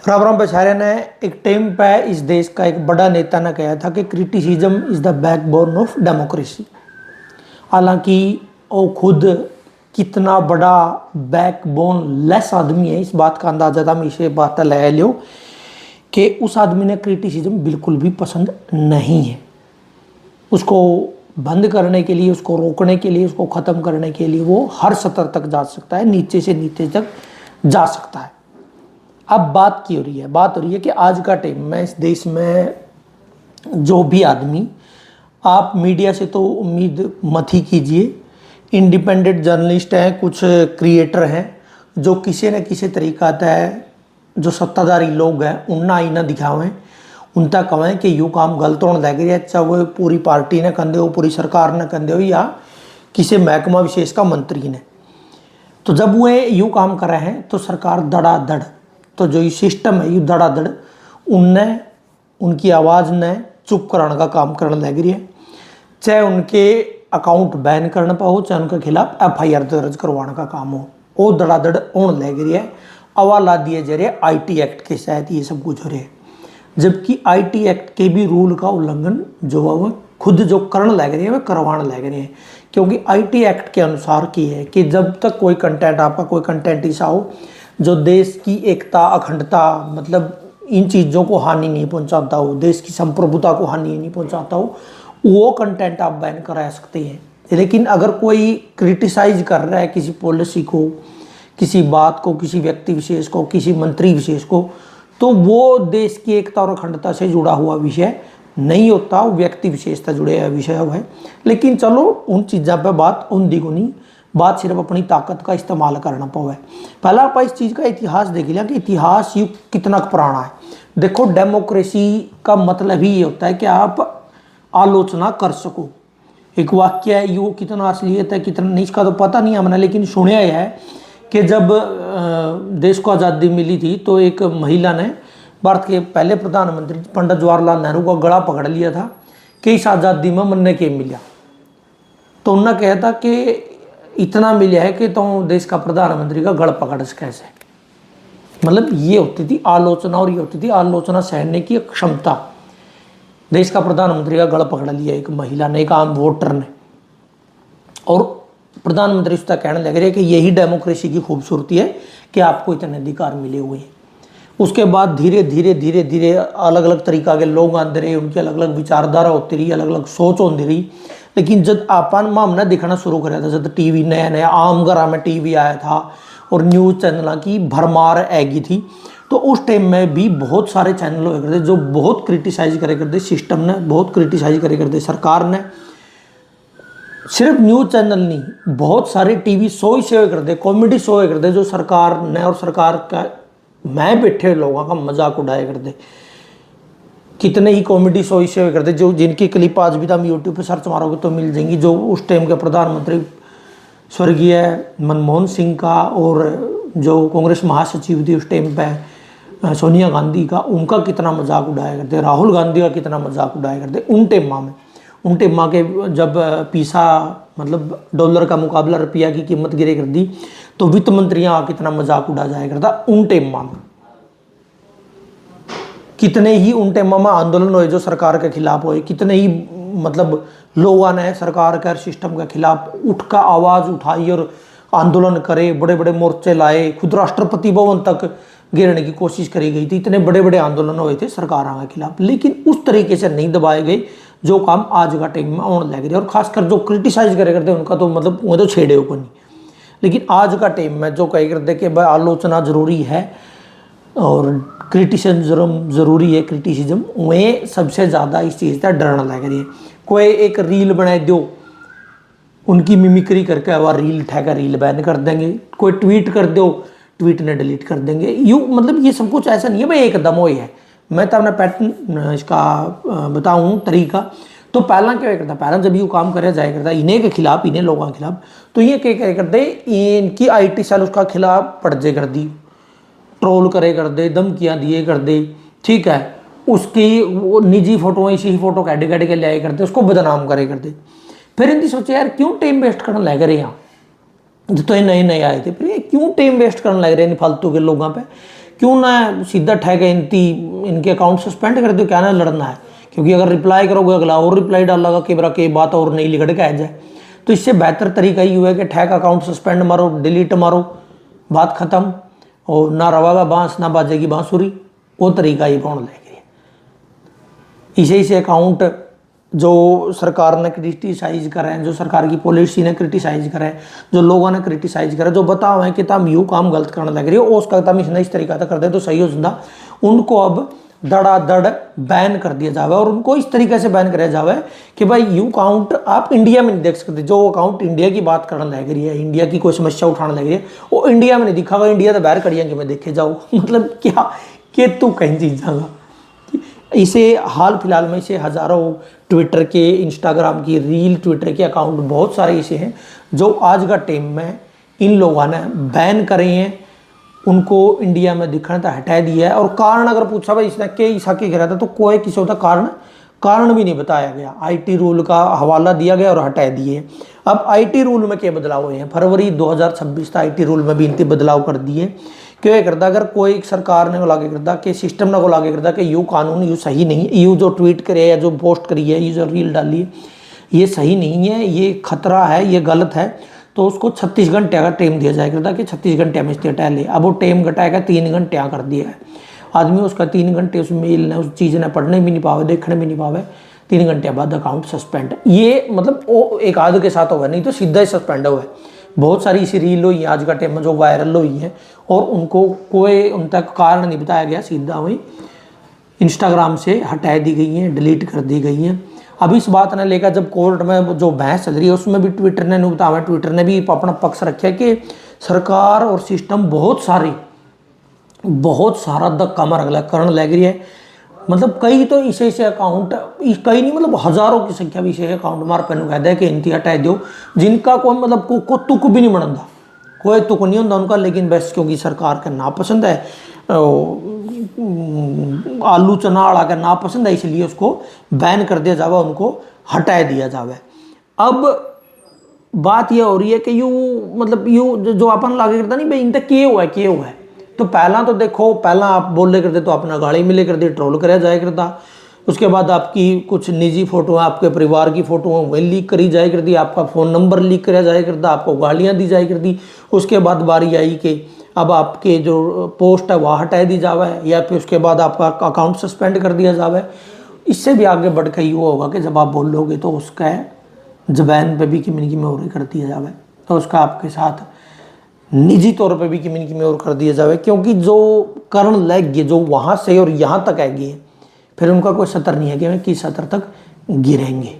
रामराम बछारे ने एक टाइम पे इस देश का एक बड़ा नेता ने कहा था कि criticism is the backbone of democracy. हालांकि वो खुद कितना बड़ा बैकबोन लेस आदमी है, इस बात का अंदाजा था। मैं इसे बात लगा लियो कि उस आदमी ने क्रिटिसिज्म बिल्कुल भी पसंद नहीं है। उसको बंद करने के लिए, उसको रोकने के लिए, उसको ख़त्म करने के लिए वो हर स्तर तक जा सकता है, नीचे से नीचे तक जा सकता है। अब बात की हो रही है, बात हो रही है कि आज का टाइम में इस देश में जो भी आदमी, आप मीडिया से तो उम्मीद मत ही कीजिए। इंडिपेंडेंट जर्नलिस्ट हैं, कुछ क्रिएटर हैं जो किसी न किसी तरीका तय जो सत्ताधारी लोग हैं उनना आईना दिखावें, उन तक कहें कि यूँ काम गलत होने लग रहा है, चाहे वो पूरी पार्टी ने कंधे हो, पूरी सरकार ने कंधे हो, या किसी महकमा विशेष का मंत्री ने। तो जब वो यूँ काम कर रहे हैं तो सरकार धड़ाधड़, तो जो ये सिस्टम है ये धड़ाधड़ उनने उनकी आवाज़ ने चुप कराने का काम करने लग रही है। चाहे उनके अकाउंट बैन करना पाओ, चाहे उनके खिलाफ FIR दर्ज करवाने का काम हो, वो धड़ाधड़ होने लग रही है। अवाला दिए जा रहे IT एक्ट के तहत ये सब कुछ हो रहा है, जबकि IT एक्ट के भी रूल का उल्लंघन जो है वो खुद जो करने लग रही है वह करवाने लग रही है। क्योंकि IT एक्ट के अनुसार की है कि जब तक कोई कंटेंट, आपका कोई कंटेंट ऐसा हो जो देश की एकता, अखंडता, मतलब इन चीज़ों को हानि नहीं पहुंचाता हो, देश की संप्रभुता को हानि नहीं पहुंचाता हो, वो कंटेंट आप बैन करा सकते हैं। लेकिन अगर कोई क्रिटिसाइज कर रहा है किसी पॉलिसी को, किसी बात को, किसी व्यक्ति विशेष को, किसी मंत्री विशेष को, तो वो देश की एकता और अखंडता से जुड़ा हुआ विषय नहीं होता, वो व्यक्ति विशेष से जुड़े हुआ विषय है। लेकिन चलो उन चीज़ों पर बात उन दिगुनी बात सिर्फ अपनी ताकत का इस्तेमाल करना पावे। पहला आप इस चीज़ का इतिहास देख लिया कि इतिहास युग कितना पुराना है। देखो, डेमोक्रेसी का मतलब ही ये होता है कि आप आलोचना कर सको। एक वाक्य है, ये कितना असलियत है कितना नहीं इसका तो पता नहीं हमने, लेकिन सुनया है कि जब देश को आज़ादी मिली थी तो एक महिला ने भारत के पहले प्रधानमंत्री पंडित जवाहरलाल नेहरू का गला पकड़ लिया था कि इस आज़ादी में मन्ने के मिला। तो उन्होंने कहा था कि इतना मिला है कि तो देश का प्रधानमंत्री का गला पकड़ कैसे। मतलब ये होती थी आलोचना, और ये होती थी आलोचना सहने की क्षमता। देश का प्रधानमंत्री का गला पकड़ लिया एक महिला ने, एक आम वोटर ने, और प्रधानमंत्री उसका कहने लग रहे हैं कि यही डेमोक्रेसी की खूबसूरती है कि आपको इतने अधिकार मिले हुए हैं। उसके बाद धीरे धीरे धीरे धीरे अलग अलग तरीका के लोग आते रहे, उनकी अलग अलग विचारधारा होती रही, अलग अलग सोच होती रही। लेकिन जब आपन में हमने दिखना शुरू कराया था, जब टीवी नया नया आम घर में टीवी आया था और न्यूज़ चैनल की भरमार आएगी थी, तो उस टाइम में भी बहुत सारे चैनल हुए करते जो बहुत क्रिटिसाइज करे करते, सिस्टम ने बहुत क्रिटिसाइज करे करते, सरकार ने। सिर्फ न्यूज़ चैनल नहीं, बहुत सारे टीवी शो ही से करते, कॉमेडी शो करते जो सरकार ने और सरकार का मैं बैठे लोगों का मजाक उड़ाया करते। कितने ही कॉमेडी शो इसे करते जो जिनकी क्लिप आज भी हम यूट्यूब पे सर्च मारोगे तो मिल जाएंगी। जो उस टाइम के प्रधानमंत्री स्वर्गीय मनमोहन सिंह का, और जो कांग्रेस महासचिव थी उस टाइम पे सोनिया गांधी का, उनका कितना मजाक उड़ाया करते, राहुल गांधी का कितना मजाक उड़ाया करते उन टेमा में। उन टेमा के जब पीसा मतलब डॉलर का मुकाबला रुपया की कीमत गिरे कर दी, तो वित्त मंत्रियाँ कितना मजाक उड़ा जाया करता उन टेमा में। कितने ही उन टेमा में आंदोलन हुए जो सरकार के खिलाफ हुए, कितने ही मतलब लोगों ने सरकार के सिस्टम के खिलाफ उठ का आवाज़ उठाई और आंदोलन करे, बड़े बड़े मोर्चे लाए, खुद राष्ट्रपति भवन तक गिरने की कोशिश करी गई थी। इतने बड़े बड़े आंदोलन हुए थे सरकारों के खिलाफ, लेकिन उस तरीके से नहीं दबाए गए जो काम आज का टाइम में होने लग रहे। और खासकर जो क्रिटिसाइज करे करते उनका तो मतलब वो तो छेड़े ऊपर नहीं। लेकिन आज का टाइम में जो कह करते कि भाई आलोचना जरूरी है और क्रिटिसिज्म जरूरी है, क्रिटिसिज्म वह सबसे ज़्यादा इस चीज़ का डरना लग रही है। कोई एक रील बनाए दो, उनकी मिमिक्री करके वह रील उठाकर रील बैन कर देंगे। कोई ट्वीट कर दो, ट्वीट ने डिलीट कर देंगे। यूँ मतलब ये सब कुछ ऐसा नहीं है भाई एकदम हो ही है। मैं तो अपना पैटर्न इसका बताऊँ तरीका। तो पहला क्या करता, पहला जब ये काम करे जाया करता इन्हें के खिलाफ, इन्हें लोगों के खिलाफ, तो ये क्या करते इनकी IT सेल उसका खिलाफ पड़जे कर दी, ट्रोल करे कर दे, धमकियाँ दिए कर दे, ठीक है। उसकी वो निजी फोटो इसी फोटो कैडे कैडे के लिया करते, उसको बदनाम करे करते। फिर इनकी सोचे यार क्यों टाइम वेस्ट करने लग रहे यहाँ, जो तो ये नए नए आए थे, फिर ये क्यों टाइम वेस्ट करने लग रहे हैं फालतू के लोगों पे क्यों ना सीधा ठेके इनके अकाउंट सस्पेंड कर दो, क्या ना लड़ना है। क्योंकि अगर रिप्लाई करोगे अगला और रिप्लाई डालेगा कि बरा के बात और नहीं लिखड़ के आ जाए। तो इससे बेहतर तरीका ये हुआ कि ठेक अकाउंट सस्पेंड मारो, डिलीट मारो, बात खत्म। और ना रवागा बांस ना बाजेगी बांसुरी, वो तरीका ये कौन लेगी। इसे अकाउंट जो सरकार ने क्रिटिसाइज करें, जो सरकार की पॉलिसी ने क्रिटिसाइज करें, जो लोगों ने क्रिटिसाइज करें, जो बताओ है कि तुम यूँ काम गलत करने लग रही हो, उसका तुम इसने इस तरीका से कर दे तो सही हो जाता। उनको अब धड़ाधड़ बैन कर दिया जावे और उनको इस तरीके से बैन कराया जावे कि भाई यू अकाउंट आप इंडिया में नहीं देख सकते। जो अकाउंट इंडिया की बात करने लग रही है, इंडिया की कोई समस्या उठाने लग रही है, वो इंडिया में नहीं दिखागा, इंडिया तो बाहर करिए कि मैं देखे जाऊँ। मतलब क्या कि तू कहीं चीज़ा। इसे हाल फिलहाल में इसे हज़ारों ट्विटर के, इंस्टाग्राम की रील, ट्विटर के अकाउंट बहुत सारे ऐसे हैं जो आज का टाइम में इन लोगों ने बैन करे हैं, उनको इंडिया में दिखने तक हटा दिया है। और कारण अगर पूछा भाई इसने के ईसा के गिरा था तो कोई किसी का कारण भी नहीं बताया गया। आईटी रूल का हवाला दिया गया और हटा दिए। अब आईटी रूल में क्या बदलाव हुए हैं, फरवरी 2026 तक आईटी रूल में भी इनके बदलाव कर दिए। क्यों ये करता, अगर कोई सरकार ने लागू करता कि सिस्टम ने को लागू करता कि यू कानून यू सही नहीं, यू जो ट्वीट करे या जो पोस्ट करी है, ये जो रील डाली है, ये सही नहीं है, ये खतरा है, ये गलत है, तो उसको 36 घंटे का टाइम दिया जाए करता कि 36 घंटे में इससे हटा ले। अब वो टाइम घटाएगा 3 घंटे कर दिया है। आदमी उसका 3 घंटे उस मेल ने, उस चीज़ ने पढ़ने भी नहीं पावे, देखने भी नहीं पावे, 3 घंटे बाद अकाउंट सस्पेंड। ये मतलब वो एक आध के साथ होगा, नहीं तो सीधा ही सस्पेंड हुआ है। बहुत सारी ऐसी रील हुई है आज का टाइम में जो वायरल हुई है और उनको कोई उन तक कारण नहीं बताया गया, सीधा वही इंस्टाग्राम से हटा दी गई हैं, डिलीट कर दी गई हैं। अब इस बात ने लेकर जब कोर्ट में जो बहस चल रही है उसमें भी ट्विटर ने बताया, ट्विटर ने भी अपना पक्ष रखा कि सरकार और सिस्टम बहुत सारा धक्का मार करने लग रही है। मतलब कई तो इसे अकाउंट, कई नहीं मतलब हज़ारों की संख्या भी इसे अकाउंट मार पैन कहते हैं कि इनती हटा दो, जिनका कोई मतलब को तुक भी नहीं बनता, कोई तुक नहीं होता उनका। लेकिन बस क्योंकि सरकार का नापसंद है, आलू चना आड़ा का नापसंद है, इसलिए उसको बैन कर दिया जावे, उनको हटा दिया जावे। अब बात यह हो रही है कि यू मतलब यू जो अपन लागे करता नहीं भाई इनका क्या हुआ है। तो पहला तो देखो, पहला आप बोले करते तो अपना गाली मिले करते, ट्रोल कराया जाया करता। उसके बाद आपकी कुछ निजी फोटो, आपके परिवार की फोटो वही लीक करी जाया करती, आपका फ़ोन नंबर लीक कराया जाया करता, आपको गालियाँ दी जाया करती। उसके बाद बारी आई कि अब आपके जो पोस्ट है वह हटा दी जावे या फिर उसके बाद आपका अकाउंट सस्पेंड कर दिया जावे। इससे भी आगे बढ़ के ये होगा कि जब आप बोलोगे तो उसका ज़बान पे भी किमिन की और कर दिया जावे, तो उसका आपके साथ निजी तौर पे भी किमिन की और कर दिया जावे। क्योंकि जो करण लग गए, जो वहाँ से और यहाँ तक आएगी, फिर उनका कोई सतर नहीं है कि वे किस सतर तक गिरेंगे।